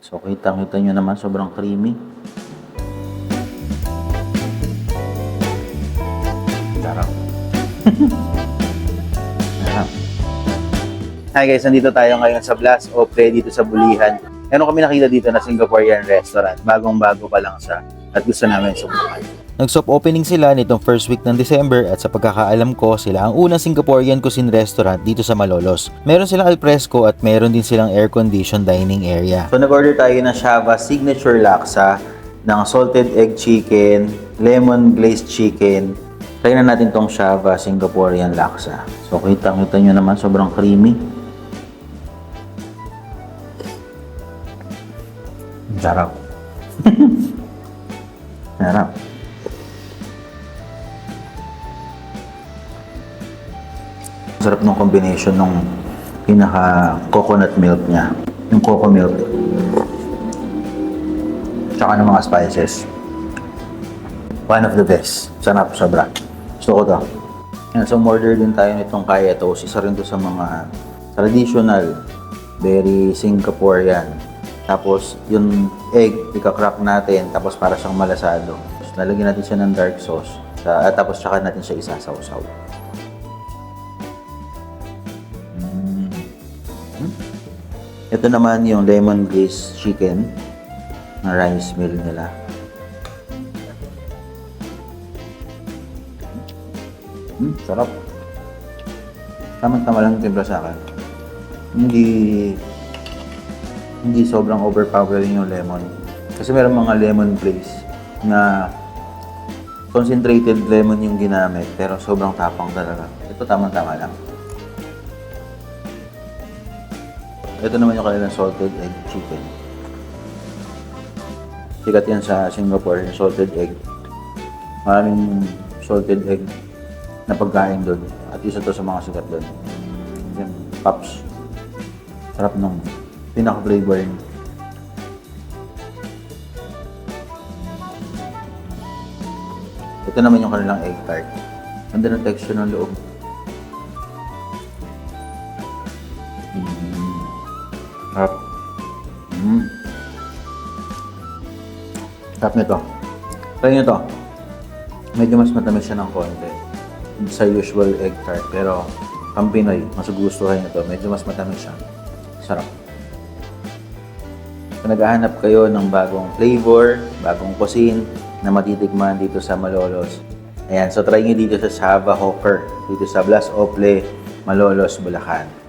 So, kita nyo naman, sobrang creamy. Sarap. Sarap. Hi guys, nandito tayo ngayon sa Blas Opre dito sa Bulihan. Meron kami nakita dito na Singaporean restaurant. Bagong-bago pa lang siya at gusto namin subukan. Nag-soft opening sila nitong first week ng December at sa pagkakaalam ko, sila ang unang Singaporean cuisine restaurant dito sa Malolos. Meron silang alfresco at meron din silang air-conditioned dining area. So nag-order tayo ng Shava Signature Laksa, ng salted egg chicken, lemon glazed chicken. Try na natin tong Shava Singaporean Laksa. So kita nyo naman, sobrang creamy. Sarap. Sarap. Sarap ng combination ng pinaka coconut milk niya. Yung coco milk. Tsaka ng mga spices. One of the best. Sarap, sobra. Gusto ko to. And so, order din tayo nitong kaya toast. Isa rin to sa mga traditional, very Singaporean. Tapos, yung egg, ika-crack natin. Tapos, para siyang malasado. Tapos, lalagyan natin siya ng dark sauce. Tapos, tsaka natin siya isasaw-saw. Ito naman yung lemon glazed chicken na rice meal nila. Sarap. Tama-tama lang timpla sa akin. Hindi sobrang overpowering yung lemon. Kasi meron mga lemon glaze na concentrated lemon yung ginamit pero sobrang tapang talaga. Ito tama-tama lang. Ito naman yung kanilang salted egg chicken. Sikat yan sa Singapore, yung salted egg. Maraming salted egg na pagkain doon. At isa to sa mga sikat doon. Yan, pops. Sarap nung pinaka-flavor yun. Ito naman yung kanilang egg tart. Ganda ng texture ng loob. Sarap. Sarap nito. Try nyo to. Medyo mas matamis siya ng konti sa usual egg tart. Pero pang Pinoy, mas gugustuhan nyo to. Medyo mas matamis siya. Sarap. Kung naghahanap kayo ng bagong flavor, bagong cuisine na matitikman dito sa Malolos. Ayan, so try nyo dito sa Shava Hawker. Dito sa Blas Opre, Malolos, Bulacan.